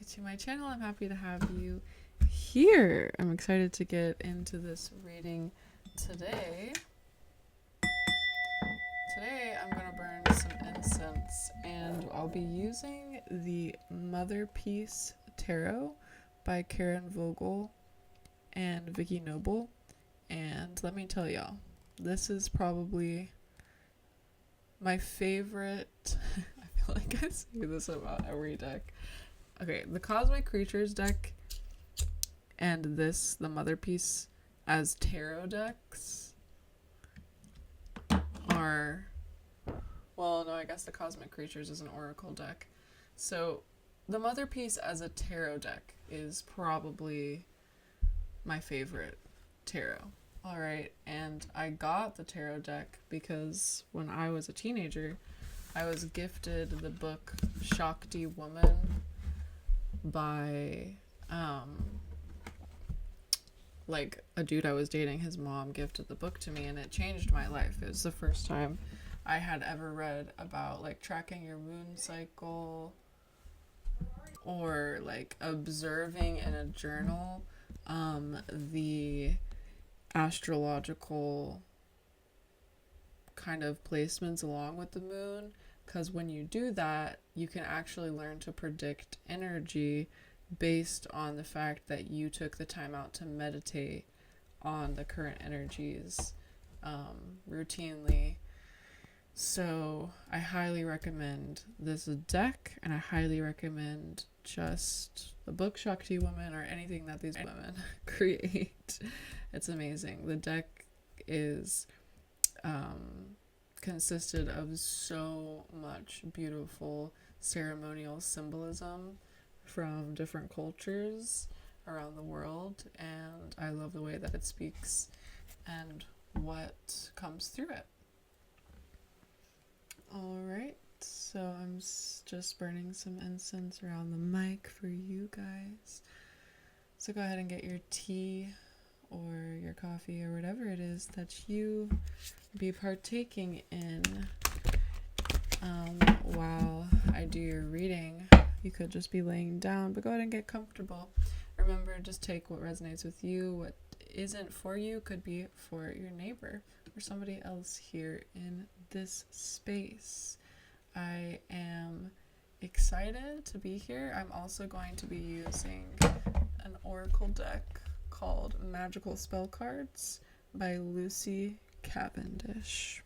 to my channel. I'm happy to have you here. I'm excited to get into this reading today. Today I'm going to burn some incense, and I'll be using the Mother Peace Tarot by Karen Vogel and Vicky Noble. And let me tell y'all, this is probably my favorite. I feel like I say this about every deck. Okay, the Cosmic Creatures deck and this, the Mother Peace as tarot decks, are, well, no, I guess the Cosmic Creatures is an oracle deck. So the Mother Peace as a tarot deck is probably my favorite tarot. All right, and I got the tarot deck because when I was a teenager, I was gifted the book Shakti Woman by like a dude I was dating. His mom gifted the book to me, and it changed my life. It was the first time I had ever read about like tracking your moon cycle or like observing in a journal the astrological kind of placements along with the moon, because when you do that, you can actually learn to predict energy based on the fact that you took the time out to meditate on the current energies routinely. So I highly recommend this deck, and I highly recommend just the book Shakti Woman or anything that these women create. It's amazing. The deck is consisted of so much beautiful ceremonial symbolism from different cultures around the world, and I love the way that it speaks and what comes through it. Alright, so I'm just burning some incense around the mic for you guys. So go ahead and get your tea or your coffee or whatever it is that you be partaking in while I do your reading. You could just be laying down, but go ahead and get comfortable. Remember, just take what resonates with you. What isn't for you could be for your neighbor or somebody else here in this space. I am excited to be here. I'm also going to be using an oracle deck called Magical Spell Cards by Lucy Cavendish.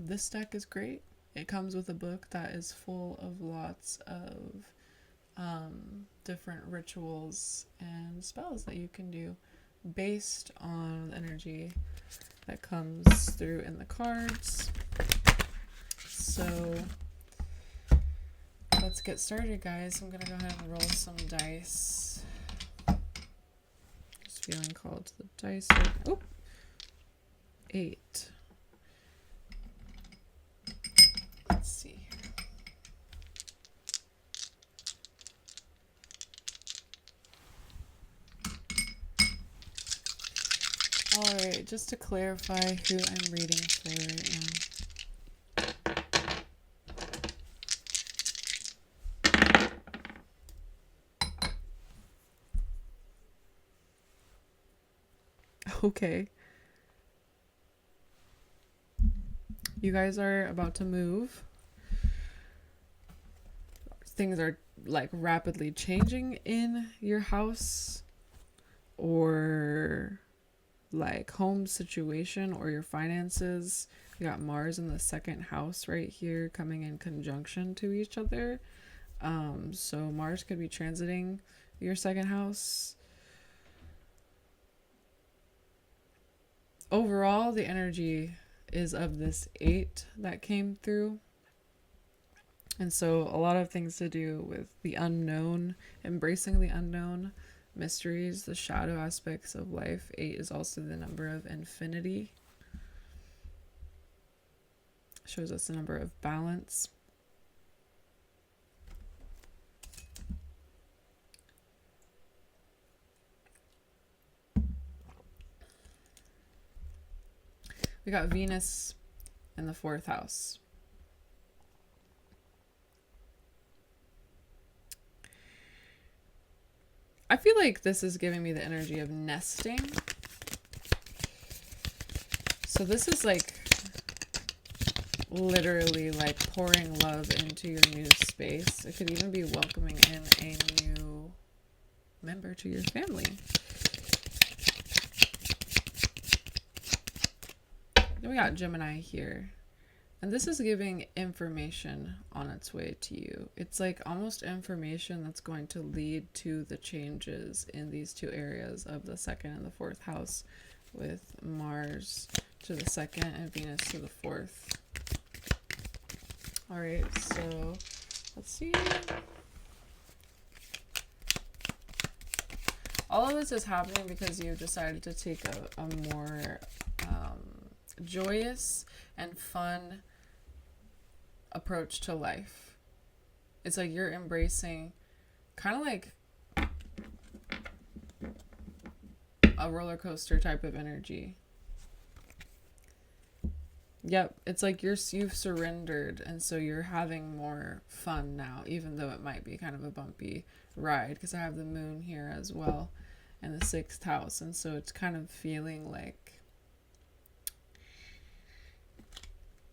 This deck is great. It comes with a book that is full of lots of different rituals and spells that you can do based on the energy that comes through in the cards. So let's get started, guys. I'm gonna go ahead and roll some dice. Just feeling called to the dice. Oh, 8. Let's see. Alright, just to clarify who I'm reading for right now. Okay. You guys are about to move. Things are like rapidly changing in your house or like home situation or your finances. You got Mars in the second house right here coming in conjunction to each other. So Mars could be transiting your second house. Overall, the energy is of this 8 that came through. And so a lot of things to do with the unknown, embracing the unknown, mysteries, the shadow aspects of life. 8 is also the number of infinity. Shows us the number of balance. We got Venus in the 4th house. I feel like this is giving me the energy of nesting. So this is like literally like pouring love into your new space. It could even be welcoming in a new member to your family. Then we got Gemini here. And this is giving information on its way to you. It's like almost information that's going to lead to the changes in these two areas of the second and the fourth house, with Mars to the second and Venus to the fourth. All right, so let's see. All of this is happening because you decided to take a more joyous and fun approach to life. It's like you're embracing kind of like a roller coaster type of energy. Yep, it's like you've surrendered, and so you're having more fun now, even though it might be kind of a bumpy ride, because I have the moon here as well and the sixth house, and so it's kind of feeling like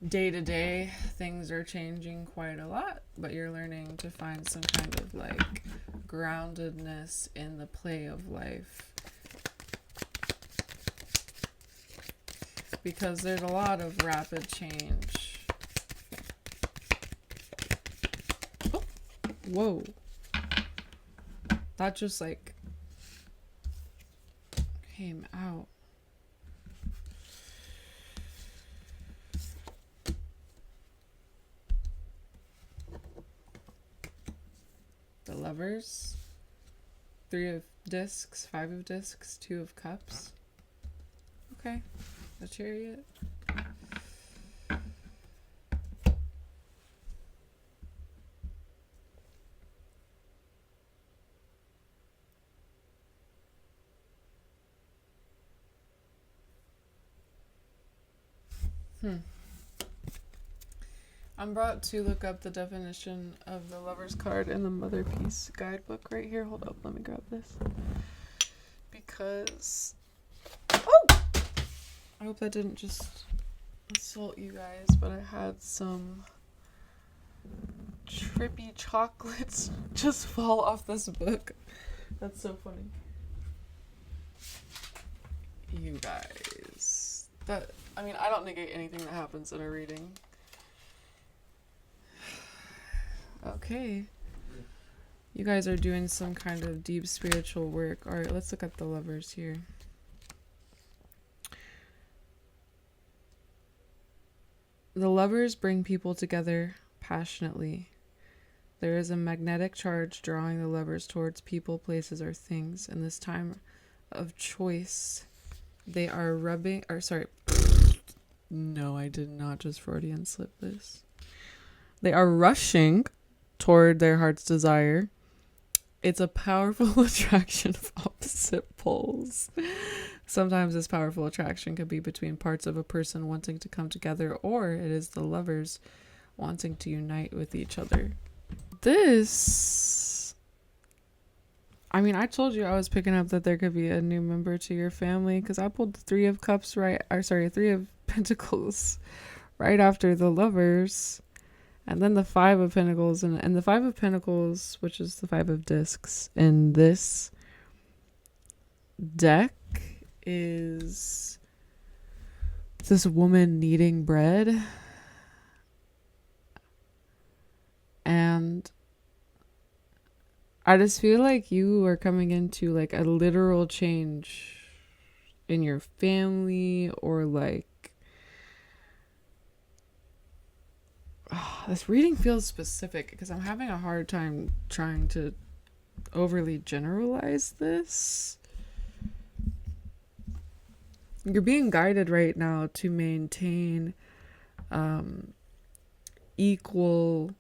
day to day things are changing quite a lot, but you're learning to find some kind of like groundedness in the play of life, because there's a lot of rapid change. Oh, whoa, that just like came out. The Lovers, 3 of discs, 5 of discs, 2 of cups. Okay, the Chariot. I'm brought to look up the definition of the Lover's card in the Mother Peace guidebook right here. Hold up, let me grab this. Because... oh! I hope that didn't just assault you guys, but I had some trippy chocolates just fall off this book. That's so funny. You guys. I don't negate anything that happens in a reading. Okay. You guys are doing some kind of deep spiritual work. All right, let's look at the Lovers here. The Lovers bring people together passionately. There is a magnetic charge drawing the Lovers towards people, places, or things. In this time of choice, they are no, I did not just Freudian slip this. They are rushing toward their heart's desire. It's a powerful attraction of opposite poles. Sometimes this powerful attraction could be between parts of a person wanting to come together, or it is the lovers wanting to unite with each other. I told you I was picking up that there could be a new member to your family, because I pulled the 3 of cups 3 of pentacles right after the Lovers. And then the 5 of pentacles, and the 5 of pentacles, which is the 5 of discs in this deck, is this woman kneading bread. And I just feel like you are coming into like a literal change in your family, or like this reading feels specific because I'm having a hard time trying to overly generalize this. You're being guided right now to maintain equal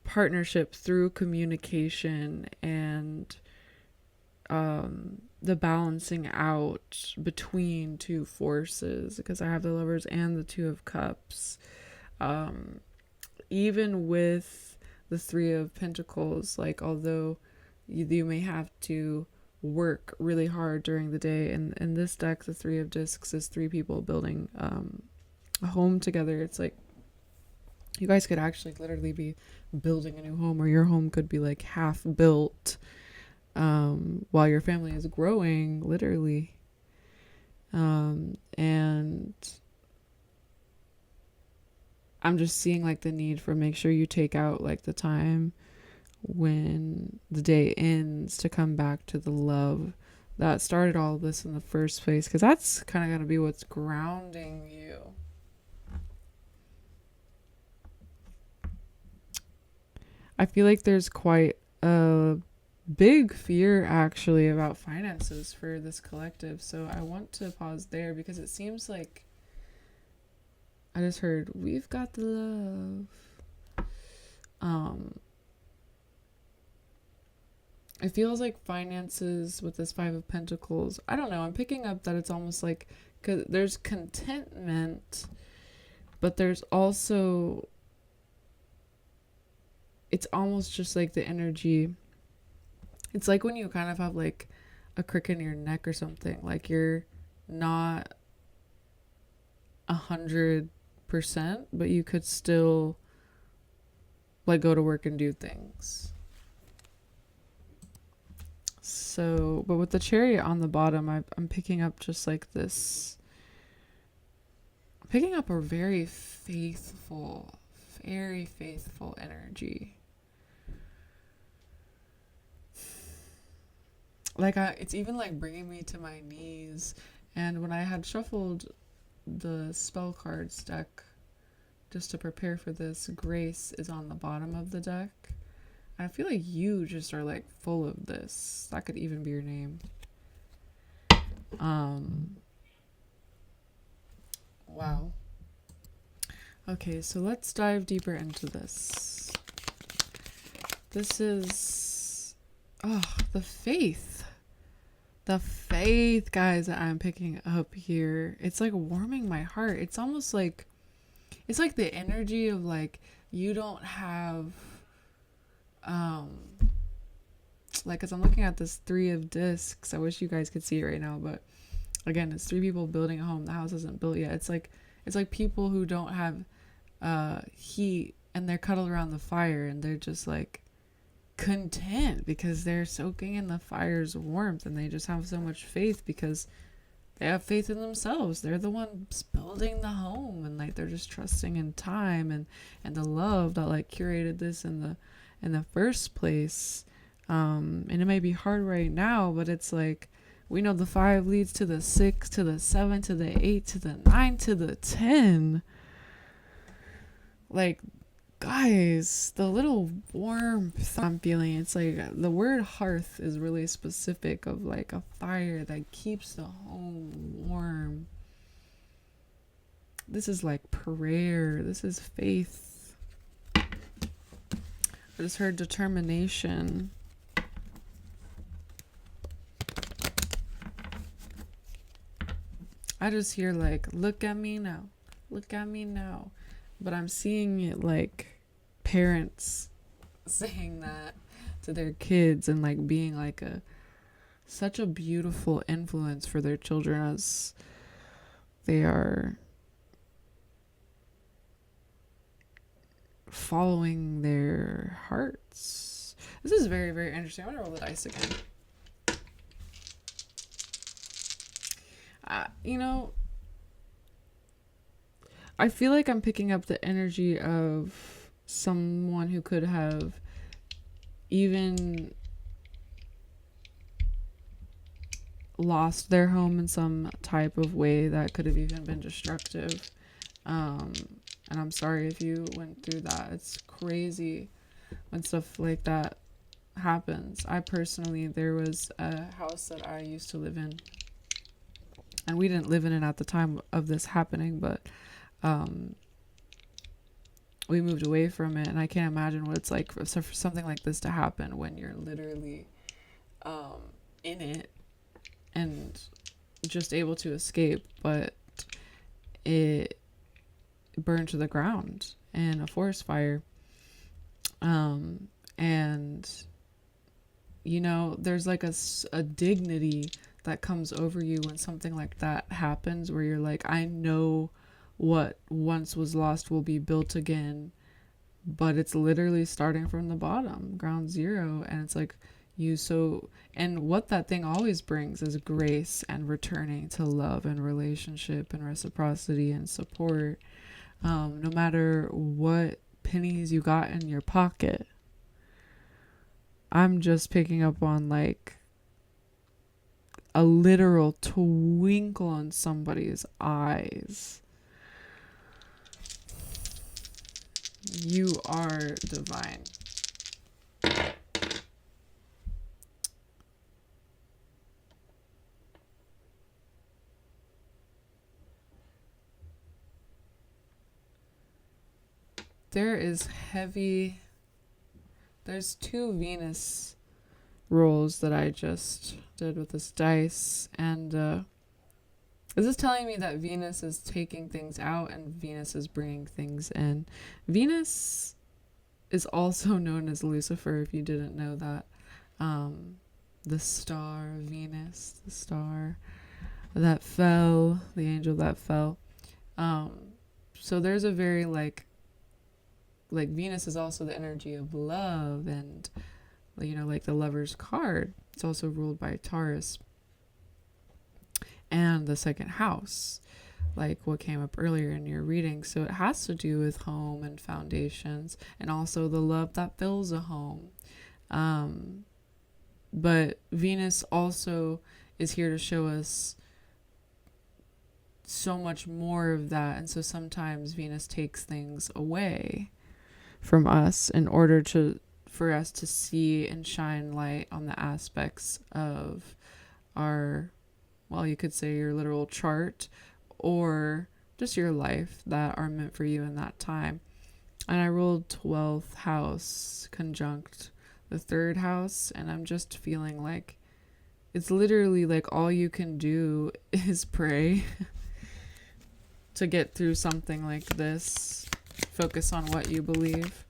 partnership through communication and the balancing out between two forces, because I have the Lovers and the 2 of cups. Even with the Three of Pentacles, like although you may have to work really hard during the day, and in this deck the Three of Discs is three people building a home together. It's like you guys could actually literally be building a new home, or your home could be like half built while your family is growing, literally. And I'm just seeing like the need for make sure you take out like the time when the day ends to come back to the love that started all this in the first place, because that's kind of going to be what's grounding you. I feel like there's quite a big fear actually about finances for this collective, so I want to pause there because it seems like I just heard we've got the love. It feels like finances with this Five of Pentacles, I don't know, I'm picking up that it's almost like, because there's contentment, but there's also, it's almost just like the energy. It's like when you kind of have like a crick in your neck or something, like you're not 100%, but you could still like go to work and do things. So, but with the Chariot on the bottom, I'm picking up just like this. I'm picking up a very faithful energy. Like it's even like bringing me to my knees. And when I had shuffled the spell cards deck just to prepare for this, Grace is on the bottom of the deck. I feel like you just are like full of this. That could even be your name. Wow. Okay, so let's dive deeper into this. This is the faith. The faith, guys, that I'm picking up here. It's like warming my heart. It's almost like it's like the energy of like you don't have like, as I'm looking at this Three of Discs, I wish you guys could see it right now, but again, it's three people building a home. The house isn't built yet. It's like people who don't have heat and they're cuddled around the fire and they're just like content because they're soaking in the fire's warmth, and they just have so much faith because they have faith in themselves. They're the ones building the home, and like they're just trusting in time and the love that like curated this in the first place. And it may be hard right now, but it's like we know the 5 leads to the 6, to the 7, to the 8, to the 9, to the 10. Like, guys, the little warmth I'm feeling, it's like the word hearth is really specific of like a fire that keeps the home warm. This is like prayer. This is faith. I just heard determination. I just hear like, look at me now. Look at me now. But I'm seeing it like parents saying that to their kids and like being like such a beautiful influence for their children as they are following their hearts. This is very, very interesting. I'm gonna roll the dice again. I feel like I'm picking up the energy of someone who could have even lost their home in some type of way that could have even been destructive. And I'm sorry if you went through that. It's crazy when stuff like that happens. There was a house that I used to live in, and we didn't live in it at the time of this happening, but we moved away from it, and I can't imagine what it's like for something like this to happen when you're literally in it and just able to escape, but it burned to the ground in a forest fire. And, you know, there's like a dignity that comes over you when something like that happens, where you're like, I know what once was lost will be built again, but it's literally starting from the bottom, ground zero. And it's like, and what that thing always brings is grace and returning to love and relationship and reciprocity and support. No matter what pennies you got in your pocket. I'm just picking up on like a literal twinkle in somebody's eyes. You are divine. There's 2 Venus rolls that I just did with this dice, and this is telling me that Venus is taking things out and Venus is bringing things in. Venus is also known as Lucifer, if you didn't know that. The star of Venus, the star that fell, the angel that fell. So there's a very like Venus is also the energy of love, and, you know, like the Lover's card. It's also ruled by Taurus. And the second house, like what came up earlier in your reading. So it has to do with home and foundations, and also the love that fills a home. But Venus also is here to show us so much more of that. And so sometimes Venus takes things away from us in order for us to see and shine light on the aspects of our, well, you could say your literal chart or just your life that are meant for you in that time. And I rolled 12th house conjunct the 3rd house, and I'm just feeling like it's literally like all you can do is pray to get through something like this. Focus on what you believe.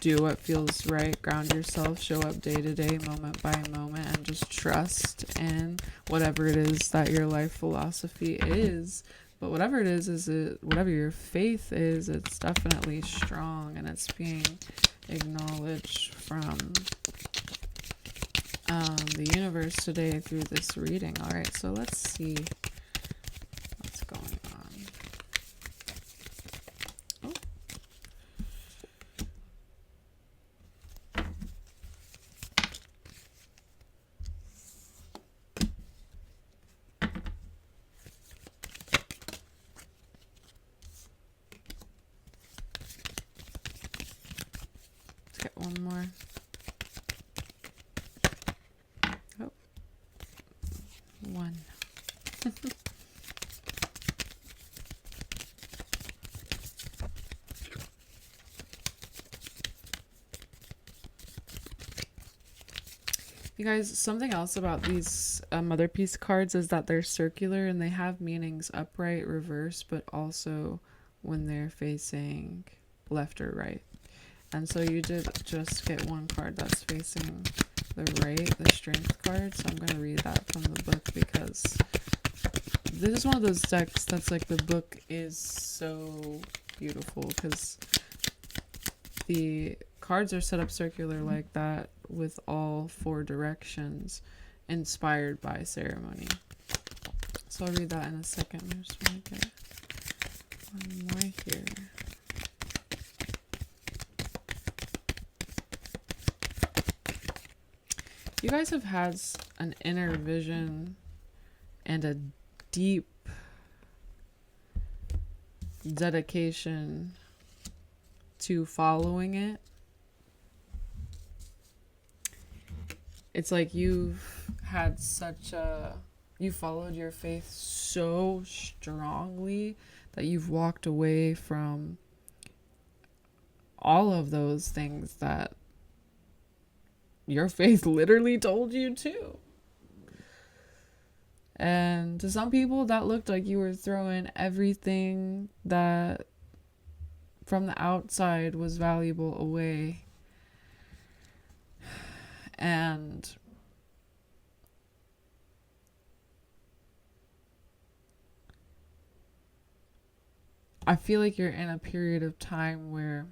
Do what feels right. Ground yourself. Show up day to day, moment by moment, and just trust in whatever it is that your life philosophy is. But whatever it is whatever your faith is, it's definitely strong, and it's being acknowledged from the universe today through this reading. All right, so let's see what's going on. One more. Oh, one. You guys, something else about these Mother Peace cards is that they're circular and they have meanings upright, reverse, but also when they're facing left or right. And so you did just get one card that's facing the right, the Strength card. So I'm going to read that from the book, because this is one of those decks that's like, the book is so beautiful because the cards are set up circular like that with all 4 directions inspired by ceremony. So I'll read that in a second. I just want to get one more here. You guys have had an inner vision and a deep dedication to following it. It's like you've had you followed your faith so strongly that you've walked away from all of those things that your faith literally told you to. And to some people that looked like you were throwing everything that from the outside was valuable away. And I feel like you're in a period of time where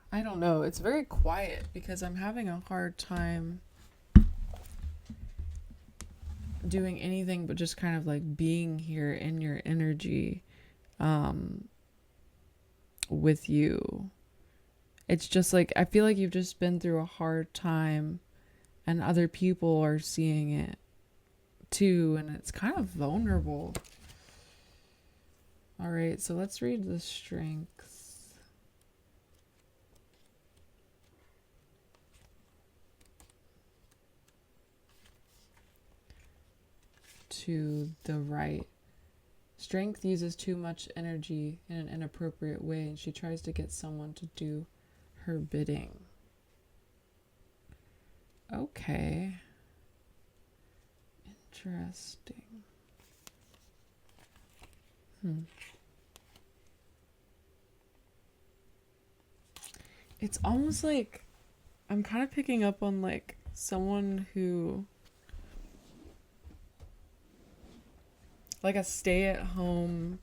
I don't know, it's very quiet because I'm having a hard time doing anything but just kind of like being here in your energy with you. It's just like I feel like you've just been through a hard time and other people are seeing it too, and it's kind of vulnerable. All right, so let's read the strengths. To the right. Strength uses too much energy in an inappropriate way, and she tries to get someone to do her bidding. Okay. Interesting. It's almost like I'm kind of picking up on like someone who, like a stay-at-home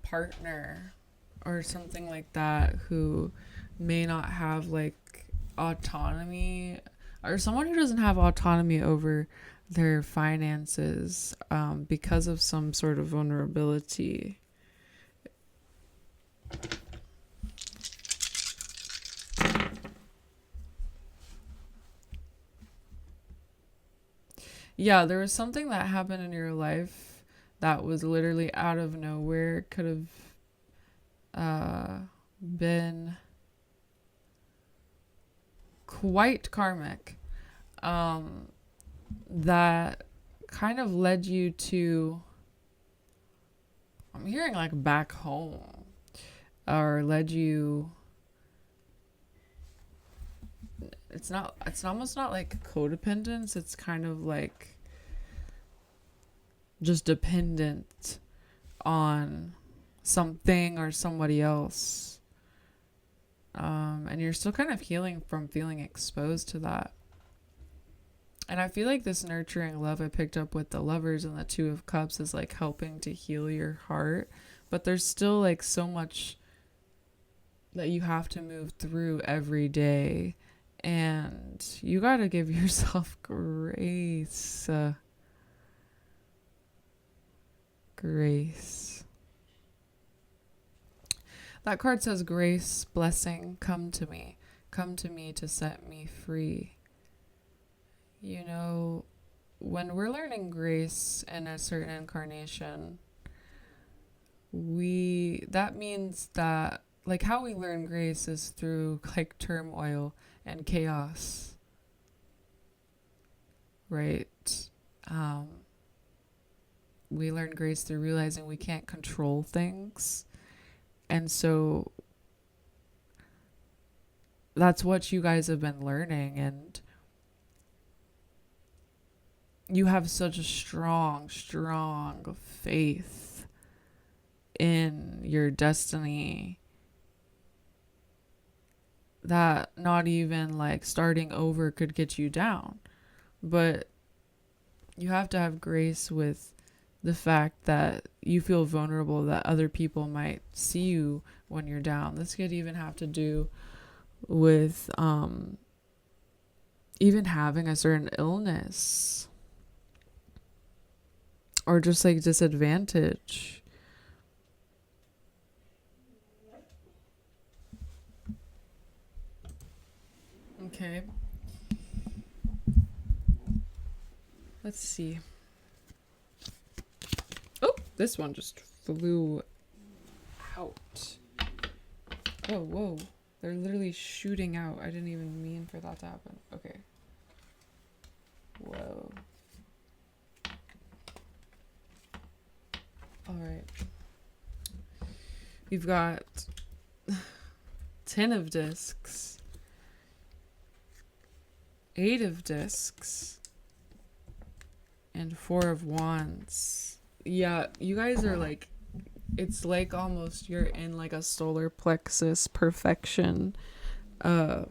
partner or something like that, who may not have like autonomy, or someone who doesn't have autonomy over their finances because of some sort of vulnerability. Yeah, there was something that happened in your life that was literally out of nowhere. It could have been quite karmic. That kind of led you to, I'm hearing like back home, or led you, it's almost not like codependence, it's kind of like just dependent on something or somebody else. And you're still kind of healing from feeling exposed to that. And I feel like this nurturing love I picked up with the Lovers and the Two of Cups is like helping to heal your heart. But there's still like so much that you have to move through every day. And you got to give yourself grace. Grace. That card says, grace, blessing, come to me. Come to me to set me free. You know, when we're learning grace in a certain incarnation, that means that, like, how we learn grace is through like turmoil and chaos, right? We learn grace through realizing we can't control things. And so that's what you guys have been learning, and you have such a strong faith in your destiny that not even like starting over could get you down. But you have to have grace with the fact that you feel vulnerable, that other people might see you when you're down. This could even have to do with even having a certain illness or just like disadvantage. Okay. Let's see. Oh, this one just flew out. Whoa. They're literally shooting out. I didn't even mean for that to happen. Okay. Whoa. Alright. We've got 10 of discs, 8 of discs, and 4 of wands. Yeah, you guys are like, it's like almost you're in like a solar plexus perfection uh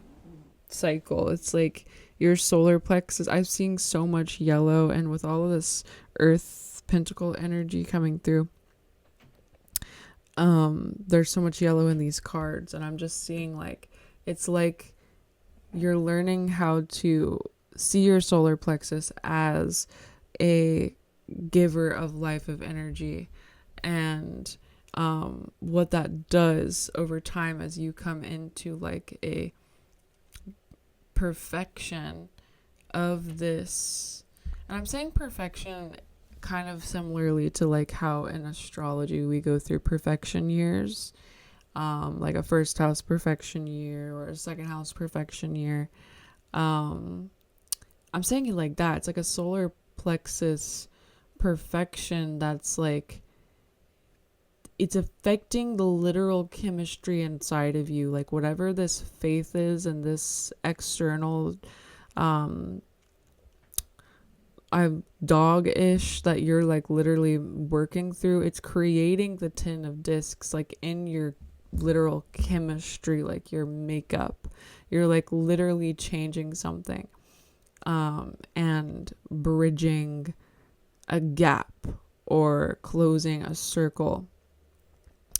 cycle. It's like your solar plexus. I'm seeing so much yellow, and with all of this earth pentacle energy coming through, there's so much yellow in these cards, and I'm just seeing like it's like you're learning how to see your solar plexus as a giver of life, of energy, and what that does over time as you come into like a perfection of this. And I'm saying perfection kind of similarly to like how in astrology we go through perfection years, like a first house perfection year or a second house perfection year. I'm saying it like that. It's like a solar plexus perfection that's like it's affecting the literal chemistry inside of you, like whatever this faith is and this external I'm dog-ish that you're like literally working through. It's creating the tin of discs like in your literal chemistry, like your makeup. You're like literally changing something and bridging a gap or closing a circle.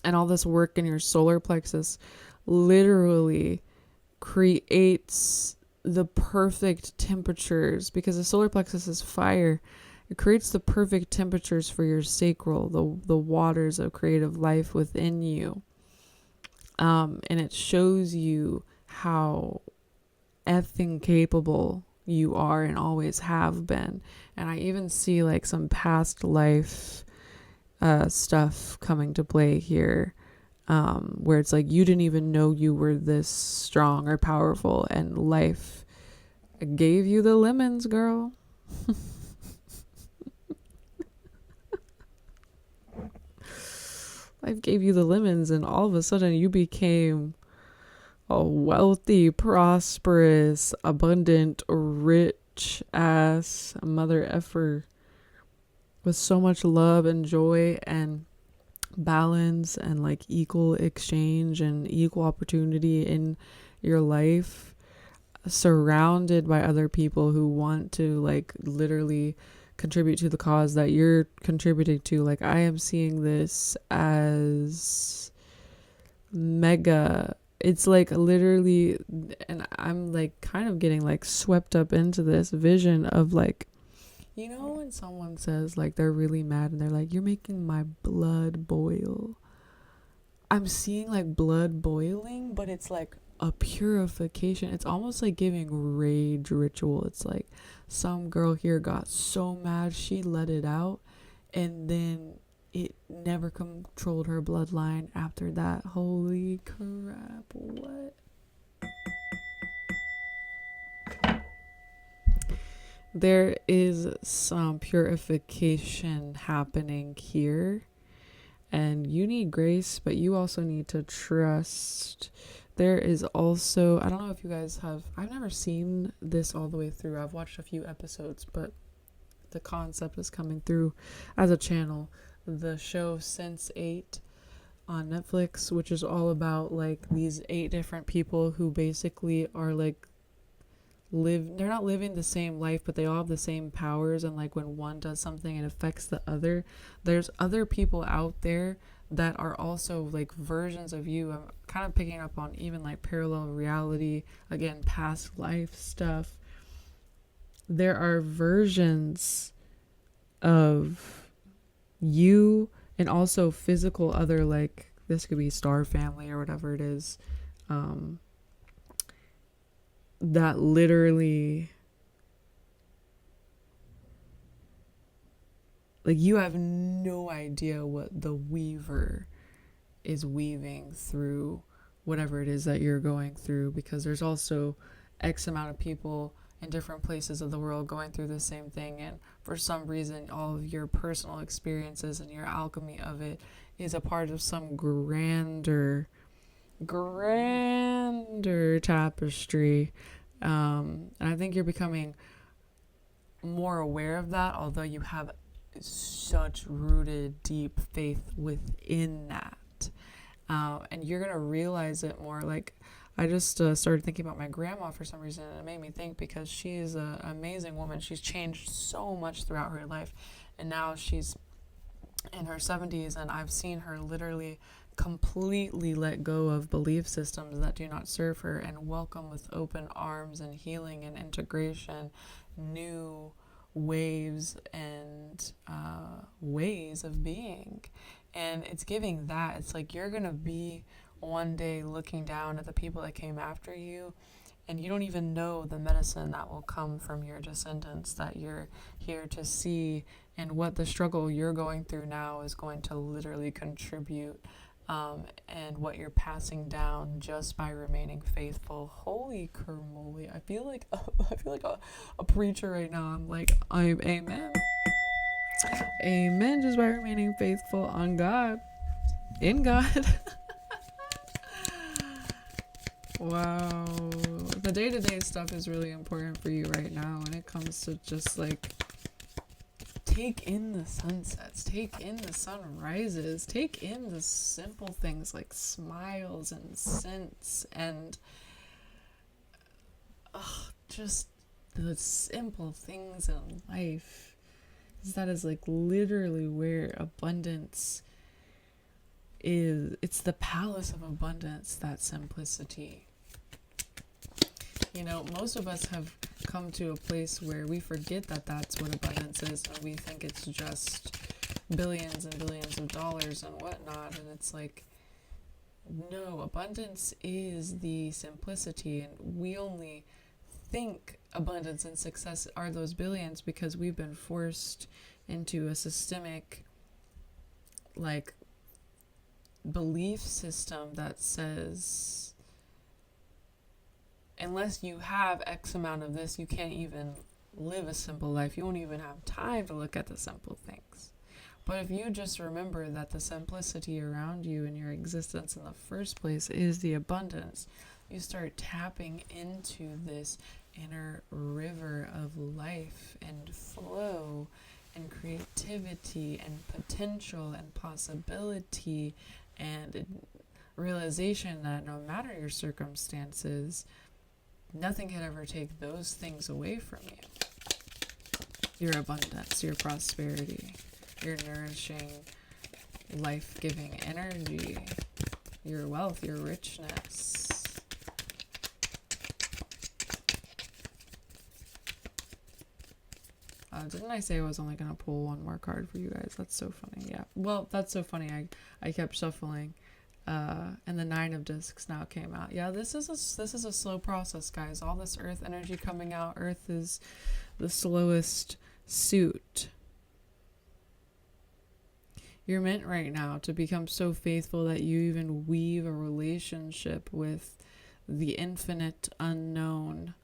And all this work in your solar plexus literally creates the perfect temperatures, because the solar plexus is fire. It creates the perfect temperatures for your sacral, the waters of creative life within you. And it shows you how effing capable you are and always have been. And I even see like some past life stuff coming to play here, where it's like you didn't even know you were this strong or powerful, and life gave you the lemons, girl. Life gave you the lemons, and all of a sudden you became a wealthy, prosperous, abundant, rich ass mother effer with so much love and joy and balance and like equal exchange and equal opportunity in your life, surrounded by other people who want to like literally contribute to the cause that you're contributing to. Like I am seeing this as mega. It's like literally, and I'm like kind of getting like swept up into this vision of like, you know, when someone says like they're really mad and they're like, you're making my blood boil. I'm seeing like blood boiling, but it's like a purification. It's almost like giving rage ritual. It's like some girl here got so mad she let it out, and then it never controlled her bloodline after that. Holy crap, what? There is some purification happening here, and you need grace, but you also need to trust. There is also, I don't know if you guys have, I've never seen this all the way through. I've watched a few episodes, but the concept is coming through as a channel. The show Sense8 on Netflix, which is all about like these 8 different people who basically are like they're not living the same life, but they all have the same powers, and like when one does something it affects the other. There's other people out there that are also like versions of you. I'm kind of picking up on even like parallel reality, again, past life stuff. There are versions of you and also physical other, like this could be star family or whatever it is, that literally like you have no idea what the weaver is weaving through whatever it is that you're going through, because there's also X amount of people in different places of the world going through the same thing, and for some reason all of your personal experiences and your alchemy of it is a part of some grander tapestry. And I think you're becoming more aware of that, although you have such rooted, deep faith within that. And you're going to realize it more. Like, I just started thinking about my grandma for some reason, and it made me think, because she's an amazing woman. She's changed so much throughout her life, and now she's in her 70s, and I've seen her literally completely let go of belief systems that do not serve her and welcome with open arms and healing and integration new waves and ways of being. And it's giving that. It's like you're going to be one day looking down at the people that came after you, and you don't even know the medicine that will come from your descendants that you're here to see, and what the struggle you're going through now is going to literally contribute, and what you're passing down just by remaining faithful. Holy kermoly. I feel like a preacher right now. I'm amen. Amen, just by remaining faithful on God. In God. Wow. The day-to-day stuff is really important for you right now when it comes to just like take in the sunsets, take in the sunrises, take in the simple things like smiles and scents and just the simple things in life. Because that is like literally where abundance is. It's the palace of abundance, that simplicity. You know, most of us have come to a place where we forget that that's what abundance is, and we think it's just billions and billions of dollars and whatnot. And it's like, no, abundance is the simplicity, and we only think abundance and success are those billions because we've been forced into a systemic, like, belief system that says unless you have X amount of this, you can't even live a simple life. You won't even have time to look at the simple things. But if you just remember that the simplicity around you and your existence in the first place is the abundance, you start tapping into this inner river of life and flow and creativity and potential and possibility and realization that no matter your circumstances, nothing can ever take those things away from you. Your abundance, your prosperity, your nourishing, life-giving energy, your wealth, your richness. Didn't I say I was only going to pull one more card for you guys? That's so funny. Yeah. Well, that's so funny. I kept shuffling. And the 9 of Discs now came out. Yeah, this is a slow process, guys. All this earth energy coming out. Earth is the slowest suit. You're meant right now to become so faithful that you even weave a relationship with the infinite unknown.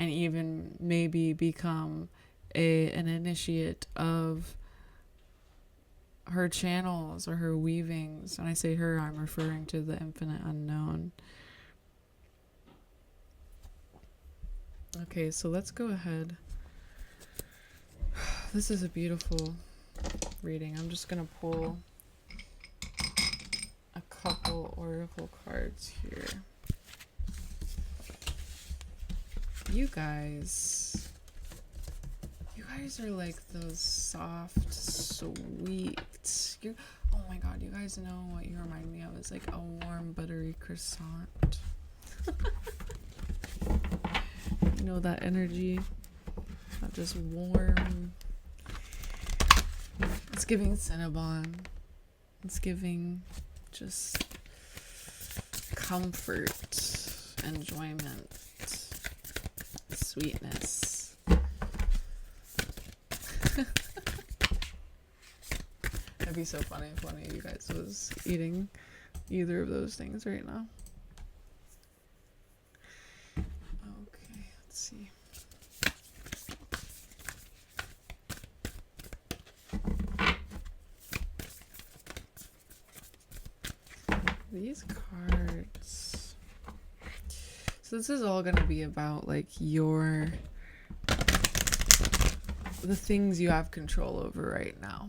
And even maybe become an initiate of her channels or her weavings. When I say her, I'm referring to the infinite unknown. Okay, so let's go ahead. This is a beautiful reading. I'm just going to pull a couple oracle cards here. You guys are like those soft, sweet. Oh my god, you guys know what you remind me of? It's like a warm, buttery croissant. You know that energy? Not just warm. It's giving Cinnabon. It's giving just comfort, enjoyment, sweetness. It'd be so funny if one of you guys was eating either of those things right now. Okay, let's see. These cards. So this is all going to be about like your the things you have control over right now.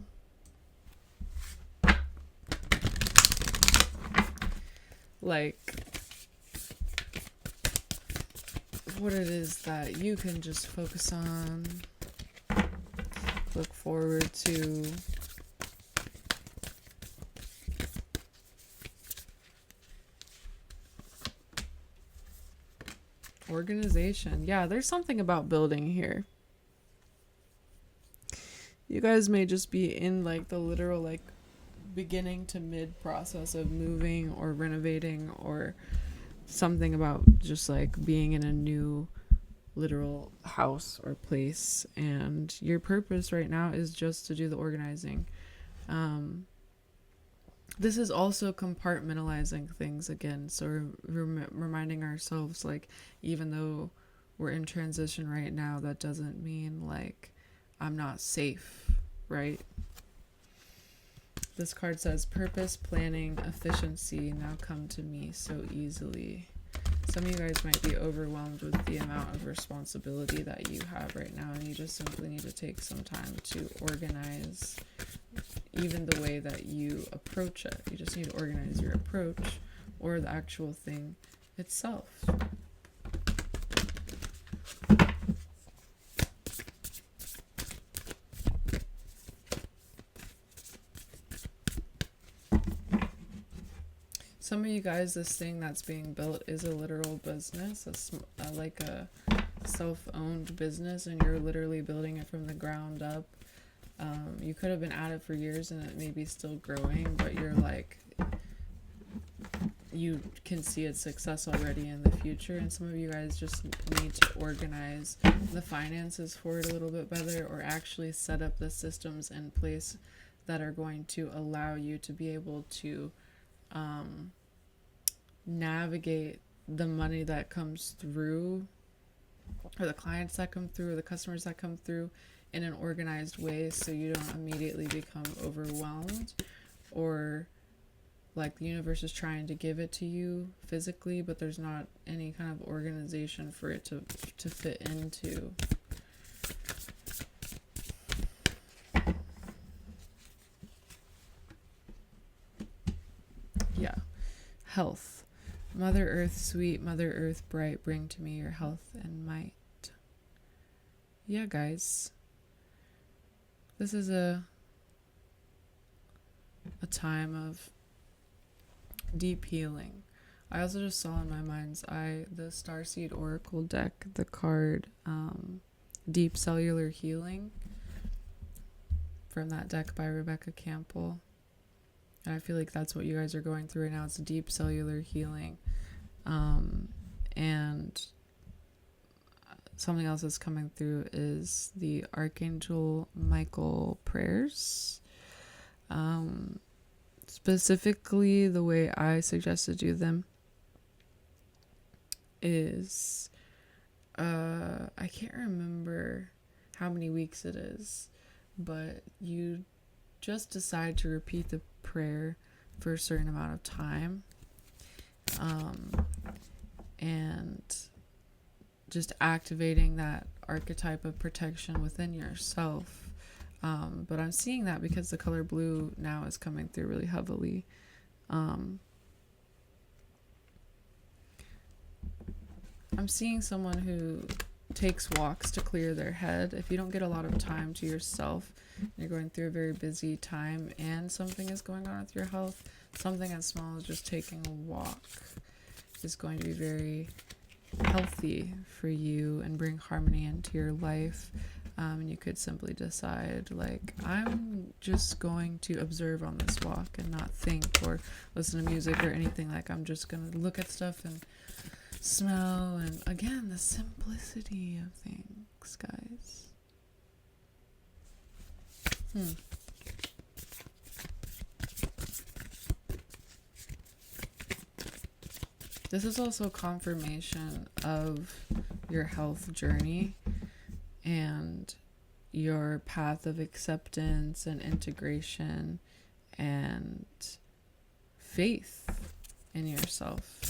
Like what it is that you can just focus on, look forward to. Organization. Yeah, there's something about building here. You guys may just be in like the literal like beginning to mid process of moving or renovating, or something about just like being in a new literal house or place, and your purpose right now is just to do the organizing. This is also compartmentalizing things again, so reminding ourselves, like, even though we're in transition right now, that doesn't mean like I'm not safe, right? This card says purpose, planning, efficiency now come to me so easily. Some of you guys might be overwhelmed with the amount of responsibility that you have right now, and you just simply need to take some time to organize even the way that you approach it. You just need to organize your approach or the actual thing itself. Some of you guys, this thing that's being built is a literal business, like a self-owned business, and you're literally building it from the ground up. You could have been at it for years and it may be still growing, but you're like, you can see its success already in the future, and some of you guys just need to organize the finances for it a little bit better, or actually set up the systems in place that are going to allow you to be able to navigate the money that comes through, or the clients that come through, or the customers that come through, in an organized way, so you don't immediately become overwhelmed, or like the universe is trying to give it to you physically, but there's not any kind of organization for it to fit into. Yeah. Health. Mother Earth, sweet Mother Earth, bright, bring to me your health and might. Yeah, guys. This is a time of deep healing. I also just saw in my mind's eye the Starseed Oracle deck, the card Deep Cellular Healing, from that deck by Rebecca Campbell. And I feel like that's what you guys are going through right now. It's deep cellular healing. And something else that's coming through is the Archangel Michael prayers. Specifically, the way I suggest to do them is, I can't remember how many weeks it is, but you just decide to repeat the prayer for a certain amount of time, and just activating that archetype of protection within yourself. But I'm seeing that because the color blue now is coming through really heavily. I'm seeing someone who takes walks to clear their head. If you don't get a lot of time to yourself, you're going through a very busy time and something is going on with your health, something as small as just taking a walk is going to be very healthy for you and bring harmony into your life. And you could simply decide, like, I'm just going to observe on this walk and not think or listen to music or anything. Like, I'm just going to look at stuff and smell, and again, the simplicity of things, guys. This is also confirmation of your health journey and your path of acceptance and integration and faith in yourself.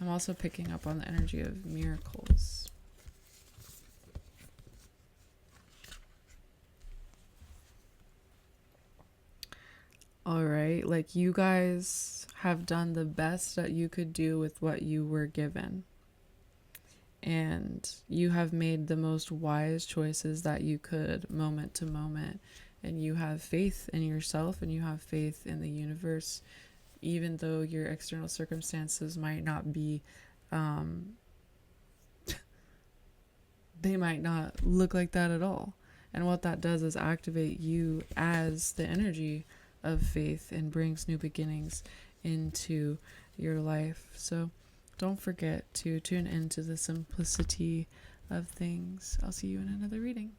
I'm also picking up on the energy of miracles. like you guys have done the best that you could do with what you were given. And you have made the most wise choices that you could, moment to moment. And you have faith in yourself and you have faith in the universe, even though your external circumstances might not be, they might not look like that at all. And what that does is activate you as the energy of faith and brings new beginnings into your life. So don't forget to tune into the simplicity of things. I'll see you in another reading.